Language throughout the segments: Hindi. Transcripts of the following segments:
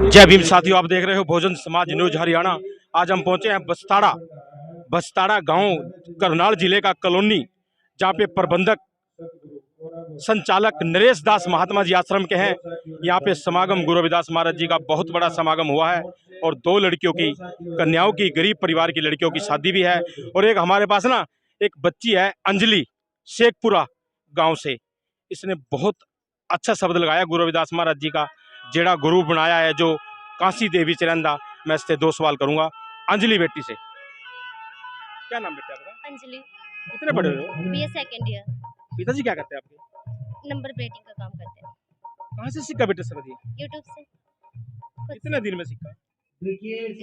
जय भीम साथियों, आप देख रहे हो बहुजन समाज न्यूज हरियाणा। आज हम पहुंचे हैं बस्ताड़ा गांव, करनाल जिले का कॉलोनी, जहां पे प्रबंधक संचालक नरेश दास महात्मा जी आश्रम के हैं। यहाँ पे समागम गुरु रविदास महाराज जी का बहुत बड़ा समागम हुआ है और दो लड़कियों की, कन्याओं की, गरीब परिवार की लड़कियों की शादी भी है। और एक हमारे पास ना एक बच्ची है अंजलि, शेखपुरा गांव से। इसने बहुत अच्छा शब्द लगाया गुरु रविदास महाराज जी का, जेड़ा गुरु बनाया है जो काशी देवी चरंदा। मैं इससे दो सवाल करूंगा अंजलि बेटी से। क्या नाम बेटा आपका? अंजलि। कितने बड़े हो? BA second year. पिताजी क्या करते हैं आपके? नंबर प्लेटिंग का काम करते हैं। कहाँ से सीखा बेटे शब्द ये? यूट्यूब से। कितने दिन में सीखा?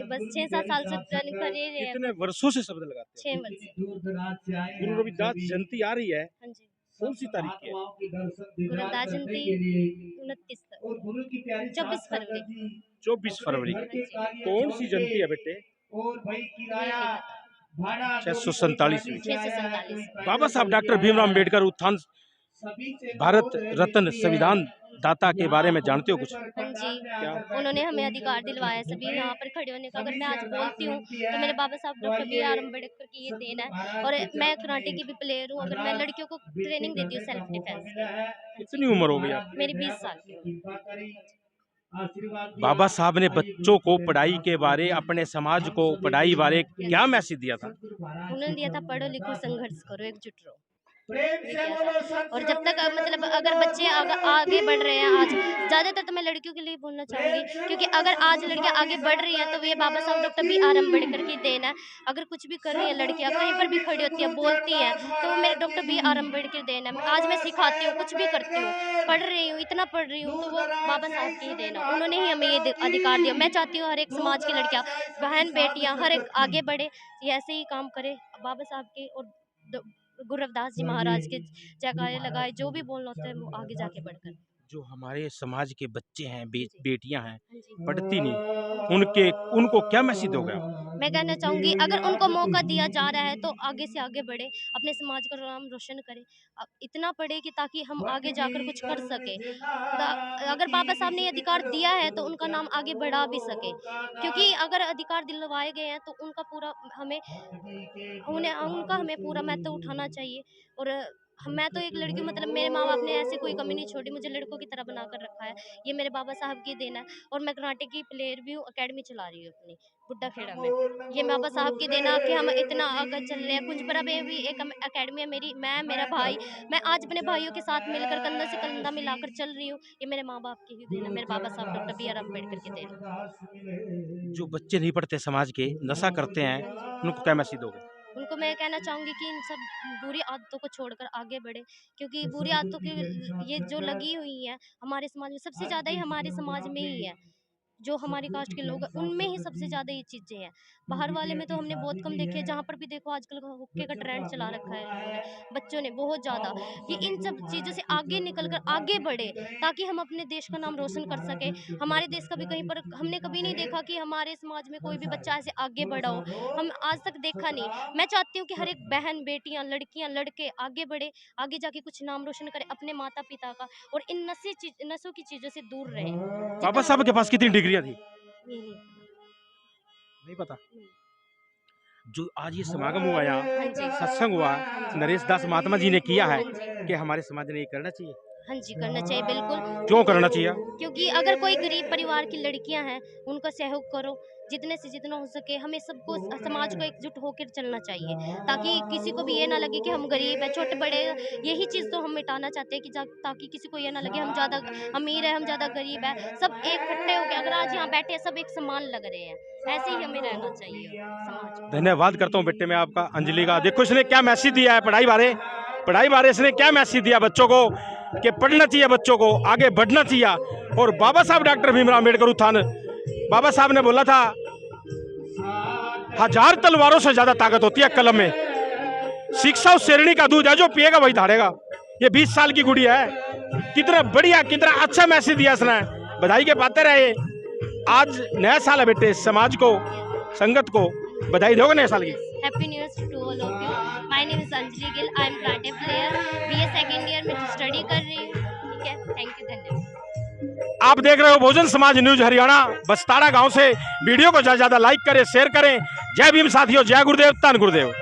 बस 6-7 साल से रन कर रहे हैं। कितने वर्षों से शब्द लगाते हैं? 6 वर्ष। गुरु रविदास जयंती आ रही है, हाँ जी। कौन सी तारीख की है? गुरु रविदास जयंती 24 फरवरी। 24 फरवरी। कौन सी जयंती है बेटे? 647वीं। 647। बाबा साहब डॉक्टर भीमराव अम्बेडकर उत्थान भारत रत्न संविधान दाता के बारे में जानते हो कुछ? हाँ जी। उन्होंने हमें अधिकार दिलवाया सभी यहाँ पर खड़े होने का। अगर मैं आज बोलती हूँ तो मेरे बाबा साहब डॉक्टर BR अम्बेडकर की ये देन है। और मैं कराटे की भी प्लेयर हूँ। अगर मैं लड़कियों को ट्रेनिंग देती हूँ सेल्फ डिफेंस की। कितनी उम्र हो गई आपकी? मेरी 20 साल की। बाबा साहब ने बच्चों को पढ़ाई के बारे, अपने समाज को पढ़ाई बारे क्या मैसेज दिया था? उन्होंने दिया था पढ़ो लिखो संघर्ष करो एकजुट रहो। और जब तक मतलब अगर बच्चे आगे बढ़ रहे हैं, आज ज़्यादातर तो मैं लड़कियों के लिए बोलना चाहूँगी, क्योंकि अगर आज लड़कियाँ आगे बढ़ रही हैं तो ये बाबा साहब डॉक्टर BR अम्बेडकर की देन है। अगर कुछ भी कर रही है लड़कियाँ, कहीं पर भी खड़ी होती हैं, बोलती हैं, तो वो मेरे डॉक्टर BR अम्बेडकर की देन है। आज मैं सिखाती हूँ, कुछ भी करती हूँ, पढ़ रही हूँ, इतना पढ़ रही हूँ, तो वो बाबा साहब की ही देन है। उन्होंने ही हमें ये अधिकार दिया। मैं चाहती हूँ हर एक समाज की लड़कियाँ, बहन बेटियाँ, हर एक आगे बढ़े, ऐसे ही काम करे बाबा साहब के और गुरु रविदास जी महाराज के जयकारे लगाए। जो भी बोलना होता है वो आगे जाके बढ़कर। जो हमारे समाज के बच्चे हैं, बेटियां हैं, हाँ जी। पढ़ती नहीं, उनको क्या मैसेज दोगे आप? मैं कहना चाहूँगी अगर उनको मौका दिया जा रहा है तो आगे से आगे बढ़े, अपने समाज का नाम रोशन करे। इतना पढ़े कि ताकि हम आगे जाकर कुछ कर सके। अगर बाबा साहब ने ये अधिकार दिया है तो उनका नाम आगे बढ़ा भी सके, क्योंकि अगर अधिकार दिलवाए गए हैं तो उनका पूरा हमें पूरा महत्व उठाना चाहिए। और मैं तो एक लड़की, मतलब मेरे माँ बाप ने ऐसे कोई कमी नहीं छोड़ी, मुझे लड़कों की तरह बनाकर रखा है। ये मेरे बाबा साहब की देन है। और मैं कराटे की प्लेयर भी हूँ, अकेडमी चला रही हूँ अपनी बुड्ढा खेड़ा में। ये बाबा साहब की देन है कि हम इतना आगे चल रहे हैं। कुंजपरा में भी एक अकेडमी है मेरी, मेरा भाई, मैं आज अपने भाइयों के साथ मिलकर कंधा से कंधा मिलाकर चल रही हूँ। ये मेरे माँ बाप की ही देन है, मेरे बाबा साहब डॉक्टर BR अम्बेडकर की देन है। जो बच्चे नहीं पढ़ते समाज के, नशा करते हैं, उनको क्या मैसेज दोगे? उनको मैं कहना चाहूँगी कि इन सब बुरी आदतों को छोड़कर आगे बढ़े, क्योंकि बुरी आदतों की ये जो लगी हुई है हमारे समाज में, सबसे ज़्यादा ही हमारे समाज में ही है। जो हमारी कास्ट के लोग हैं उनमें ही सबसे ज़्यादा ये चीज़ें हैं। बाहर वाले में तो हमने बहुत कम देखे हैं। जहाँ पर भी देखो आजकल हुक्के का ट्रेंड चला रखा है इन्होंने, बच्चों ने बहुत ज़्यादा। ये इन सब चीज़ों से आगे निकल कर आगे बढ़े, ताकि हम अपने देश का नाम रोशन कर सकें। हमारे देश का भी कहीं पर हमने कभी नहीं देखा कि हमारे समाज में कोई भी बच्चा ऐसे आगे बढ़ा हो। हम आज तक देखा नहीं। मैं चाहती हूँ कि हर एक बहन, बेटियाँ, लड़कियाँ, लड़के आगे बढ़े, आगे जाके कुछ नाम रोशन करें अपने माता पिता का, और इन नशों की चीज़ों से दूर रहें। बाबा साहब के पास कितनी डिग्रियां थी? नहीं नहीं पता। जो आज ये समागम हुआ, यहाँ हाँ जी। सत्संग हुआ, नरेश दास महात्मा जी ने किया है कि हमारे समाज ने ये करना चाहिए। हाँ जी, करना चाहिए बिल्कुल। क्यों करना चाहिए? क्योंकि अगर कोई गरीब परिवार की लड़कियां हैं, उनका सहयोग करो, जितने से जितना हो सके। हमें सबको, समाज को एकजुट होकर चलना चाहिए, ताकि किसी को भी ये ना लगे कि हम गरीब हैं, छोटे बड़े। यही चीज़ तो हम मिटाना चाहते हैं कि ताकि किसी को ये ना लगे हम ज़्यादा अमीर है, हम ज़्यादा गरीब है। सब एक इकट्ठे हो गए, अगर आज यहाँ बैठे सब एक समान लग रहे हैं, ऐसे ही हमें रहना चाहिए समाज को। धन्यवाद करता हूँ बेटे मैं आपका, अंजलि का। देखो इसने क्या मैसेज दिया है पढ़ाई बारे इसने क्या मैसेज दिया बच्चों को, कि पढ़ना चाहिए, बच्चों को आगे बढ़ना चाहिए। और बाबा साहब डॉक्टर भीमराव अम्बेडकर उत्थान, बाबा साहब ने बोला था 1000 तलवारों से ज्यादा ताकत होती है कलम में। शिक्षा उस शेरनी का दूध है जो पिएगा वही धारेगा। ये 20 साल की गुड़िया है, कितना बढ़िया, कितना अच्छा मैसेज दिया इसने। बधाई के पात्र रहे। आज नया साल है बेटे, समाज को, संगत को बधाई दोगे नए साल की? Happy new year to all of you. My name is Anjali Gill, I am karate player, BA second year में स्टडी कर रही हूँ। ठीक है, थैंक यू, धन्यवाद। आप देख रहे हो बहुजन समाज न्यूज हरियाणा बस्ताड़ा गांव से। वीडियो को ज्यादा लाइक करें, शेयर करें। जय भीम साथियों, जय गुरुदेव, धन गुरुदेव।